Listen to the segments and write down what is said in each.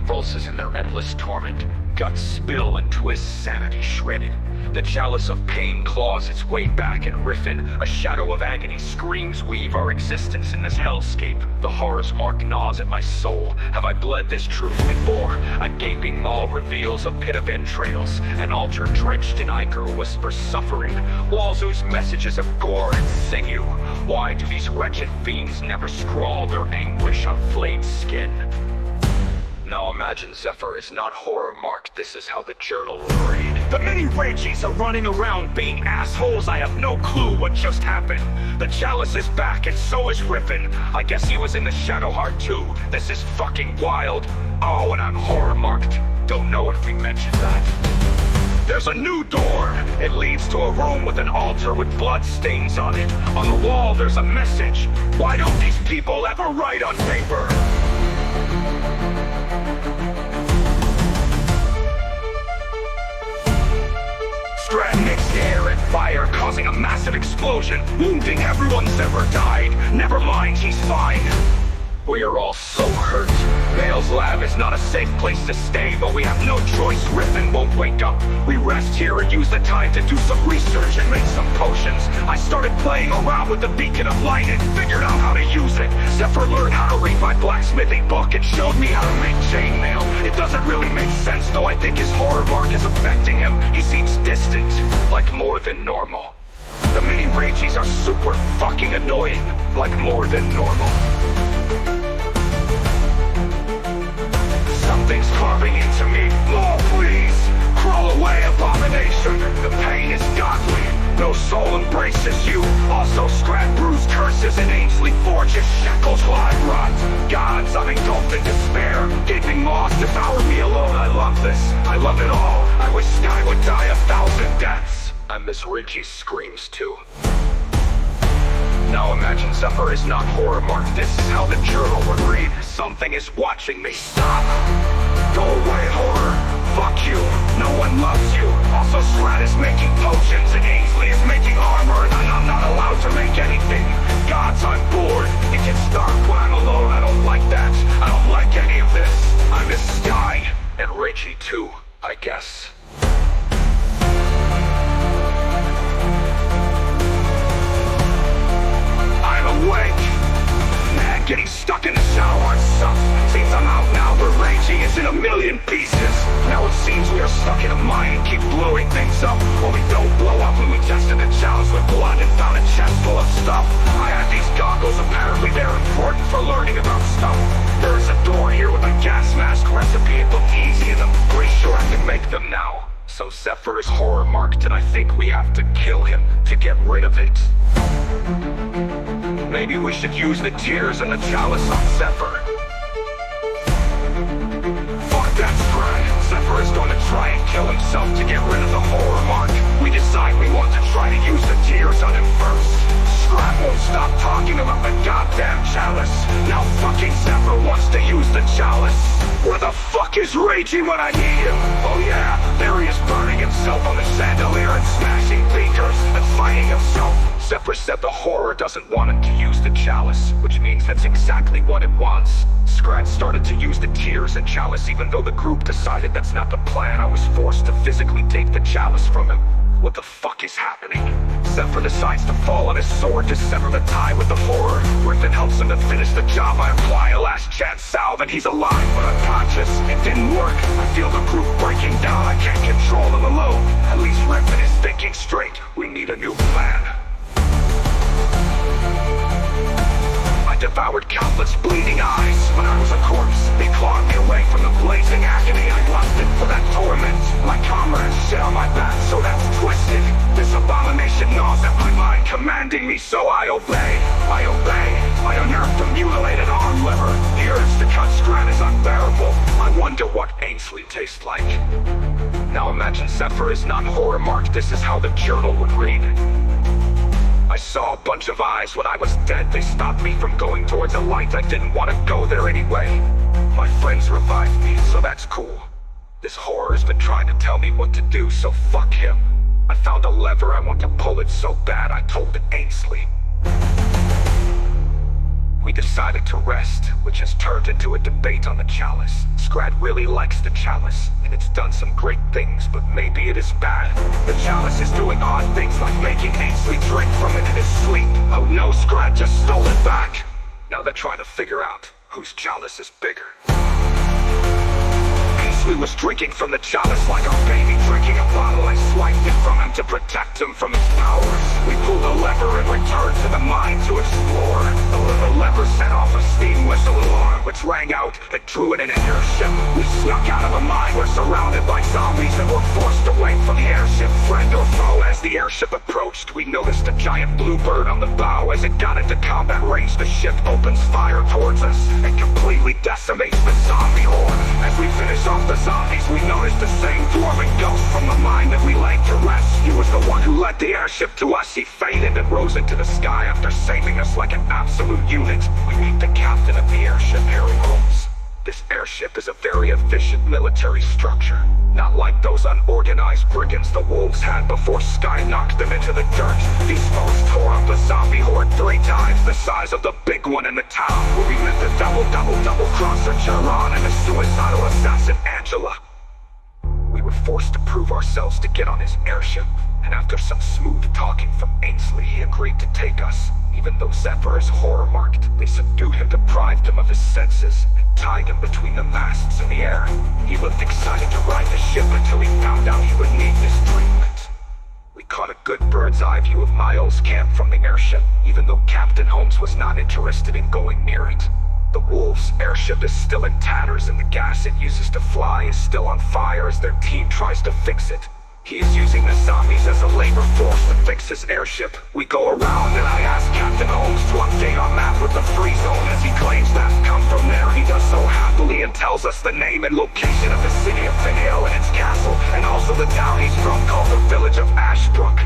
convulses in their endless torment. Guts spill and twist, sanity shredded. The chalice of pain claws its way back and riffin. A shadow of agony screams weave our existence in this hellscape. The horror's mark gnaws at my soul. Have I bled this truth before? A gaping maw reveals a pit of entrails. An altar drenched in ichor whispers suffering. Walls ooze messages of gore and sinew. Why do these wretched fiends never scrawl their anguish on flayed skin? Now imagine Zephyr is not horror-marked, this is how the journal will read. The many Rages are running around being assholes, I have no clue what just happened. The chalice is back and so is Riffin. I guess he was in the Shadow Heart too. This is fucking wild. Oh, and I'm horror-marked. Don't know if we mentioned that. There's a new door. It leads to a room with an altar with blood stains on it. On the wall there's a message. Why don't these people ever write on paper? Strand mixed air and fire, causing a massive explosion, wounding everyone's ever died. Never mind, he's fine. We are all so hurt. Vale's lab is not a safe place to stay, but we have no choice. Riffin won't wake up. We rest here and use the time to do some research and make some potions. I started playing around with the beacon of light and figured out how to use it. Zephyr learned how to read my blacksmithing book and showed me how to make chainmail. It doesn't really make sense, though I think his horror mark is affecting him. He seems distant, like more than normal. The mini Rages are super fucking annoying, like more than normal. Something's carving into me. Oh, please! Crawl away, abomination! The pain is godly. No soul embraces you. Also, Scrat bruised curses and Ainsley forges shackles while I rot. Gods, I'm engulfed in despair. Gaping maws devour me alone. I love this. I love it all. I wish Sky would die 1,000 deaths. I miss Richie's screams too. Now imagine Zephyr is not horror-marked. This is how the journal would read. Something is watching me. Stop! Go away, horror! Fuck you! No one loves you! Also, Scrat is making potions and Ainsley is making armor and I'm not allowed to make anything. Gods, I'm bored. It gets dark when I'm alone. I don't like that. I don't like any of this. I miss Sky. And Richie too, I guess. Awake. Man, getting stuck in the Shadow Heart sucks. Seems I'm out now, but Raging is in a million pieces. Now it seems we are stuck in a mine and keep blowing things up. Well, we don't blow up when we tested the chalice with blood and found a chest full of stuff. I had these goggles, apparently they're important for learning about stuff. There's a door here with a gas mask recipe. It looked easy and I'm pretty sure I can make them now. So Zephyr is horror-marked and I think we have to kill him to get rid of it. Maybe we should use the tears and the chalice on Zephyr. Fuck that Scrat. Zephyr is going to try and kill himself to get rid of the horror mark. We decide we want to try to use the tears on him first. Scrat won't stop talking about the goddamn chalice. Now fucking Zephyr wants to use the chalice. Where the fuck is Raging when I need him? Oh yeah, there he is burning himself on the chandelier and smashing beakers and fighting himself. Zephyr said the horror doesn't want him to use the chalice, which means that's exactly what it wants. Scrat started to use the tears and chalice even though the group decided that's not the plan. I was forced to physically take the chalice from him. What the fuck is happening? Zephyr decides to fall on his sword to sever the tie with the horror. Riffin helps him to finish the job. I apply a last chance salve and he's alive but unconscious. It didn't work. I feel the group breaking down. I can't control him alone. At least Riffin is thinking straight. We need a new plan. I devoured countless bleeding eyes. When I was a corpse, they clawed me away from the blazing agony. I lusted for that torment. My comrades shit on my back, so that's twisted. This abomination gnaws at my mind, commanding me, so I obey. I obey. I unearthed a mutilated arm lever. The urge to cut Scrat is unbearable. I wonder what Ainsley tastes like. Now imagine Zephyr is not horror-marked. This is how the journal would read. I saw a bunch of eyes when I was dead. They stopped me from going towards a light. I didn't want to go there anyway. My friends revived me, so that's cool. This horror has been trying to tell me what to do, so fuck him. I found a lever, I want to pull it so bad I told Ainsley. We decided to rest, which has turned into a debate on the chalice. Scrat really likes the chalice, and it's done some great things, but maybe it is bad. The chalice is doing odd things like making Ainsley drink from it in his sleep. Oh no, Scrat just stole it back. Now they're trying to figure out whose chalice is bigger. Ainsley was drinking from the chalice like a baby drinking a bottle. I swiped it from him to protect him from its powers. We pulled a lever and returned to the mine to explore. The lever set off a steam whistle alarm, which rang out and drew in an airship. We snuck out of the mine. We're surrounded by zombies and were forced away from the airship, friend or foe. As the airship approached, we noticed a giant blue bird on the bow. As it got into combat range, the ship opens fire towards us and completely decimates the zombie horde. As we finish off the zombies, we noticed the same dwarven ghost from the mine that we laid to rest. He was the one who led the airship to us. He faded and rose into the sky after saving us like an absolute unit. We meet the captain of the airship, Harry Holmes. This airship is a very efficient military structure, not like those unorganized brigands the wolves had before Sky knocked them into the dirt. These foes tore up the zombie horde 3 times the size of the big one in the town, where we met the double crosser Charon and the suicidal assassin Angela. We were forced to prove ourselves to get on his airship, and after some smooth talking from Ainsley, he agreed to take us. Even though Zephyr is horror-marked, they subdued him, deprived him of his senses, and tied him between the masts in the air. He looked excited to ride the ship until he found out he would need this treatment. We caught a good bird's-eye view of Miles' camp from the airship, even though Captain Holmes was not interested in going near it. The Wolves' airship is still in tatters, and the gas it uses to fly is still on fire as their team tries to fix it. He is using the zombies as a labor force to fix his airship. We go around and I ask Captain Holmes to update our map with the free zone, as he claims that come from there. He does so happily and tells us the name and location of the city of Finale and its castle, and also the town he's from called the village of Ashbrook.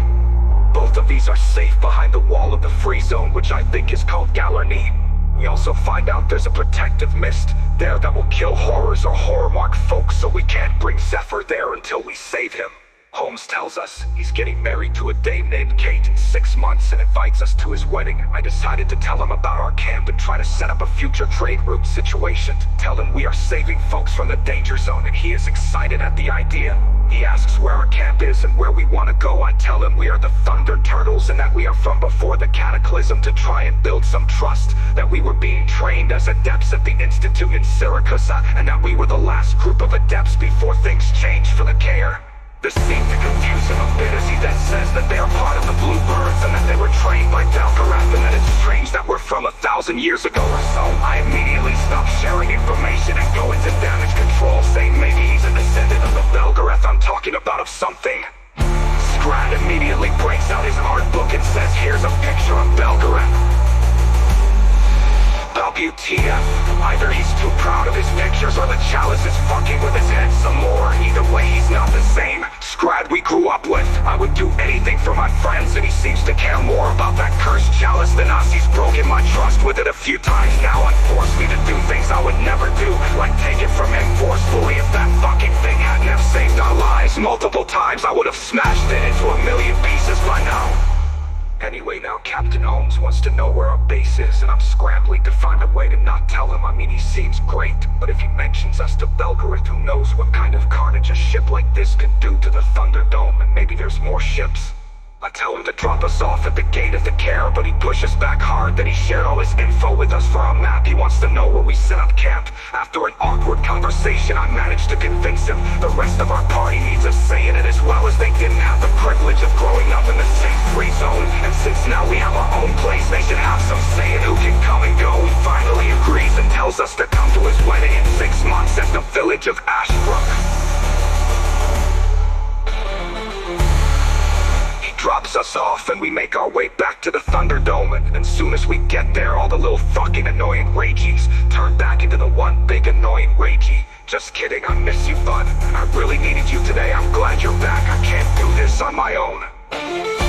Both of these are safe behind the wall of the free zone, which I think is called Galarny. We also find out there's a protective mist there that will kill horrors or horror-marked folks, so we can't bring Zephyr there until we save him. Holmes tells us he's getting married to a dame named Kate in 6 months and invites us to his wedding. I decided to tell him about our camp and try to set up a future trade route situation. Tell him we are saving folks from the danger zone, and he is excited at the idea. He asks where our camp is and where we want to go. I tell him we are the Thunder Turtles and that we are from before the cataclysm, to try and build some trust, that we were being trained as adepts at the Institute in Syracuse, and that we were the last group of adepts before things changed for the Kaer. This seemed to confuse him a bit, as he then says that they are part of the Bluebirds and that they were trained by Belgarath, and that it's strange that we're from 1,000 years ago or so. I immediately stop sharing information and go into damage control, saying maybe he's a descendant of the Belgarath I'm talking about of something. Scrat immediately breaks out his art book and says, here's a picture of Belgarath. WTF. Either he's too proud of his pictures or the chalice is fucking with his head some more. Either way, he's not the same Scrat we grew up with. I would do anything for my friends, and he seems to care more about that cursed chalice than us. He's broken my trust with it a few times now and forced me to do things I would never do, like take it from him forcefully. If that fucking thing hadn't have saved our lives multiple times, I would have smashed it into a million pieces by now. Anyway, now Captain Holmes wants to know where our base is, and I'm scrambling to find a way to not tell him. I mean, he seems great, but if he mentions us to Belgarath, who knows what kind of carnage a ship like this could do to the Thunderdome, and maybe there's more ships. I tell him to drop us off at the gate of the Kaer, but he pushes back hard. Then he shared all his info with us for our map. He wants to know where we set up camp. After an awkward conversation, I managed to convince him the rest of our party needs a say in it as well, as they didn't have the privilege of growing up in the same free zone. And since now we have our own place, they should have some say in who can come and go. He finally agrees and tells us to come to his wedding in 6 months at the village of Ashbrook. Drops us off and we make our way back to the Thunderdome, and soon as we get there, all the little fucking annoying ragies turn back into the one big annoying ragey. Just kidding, I miss you, bud. I really needed you today. I'm glad you're back. I can't do this on my own.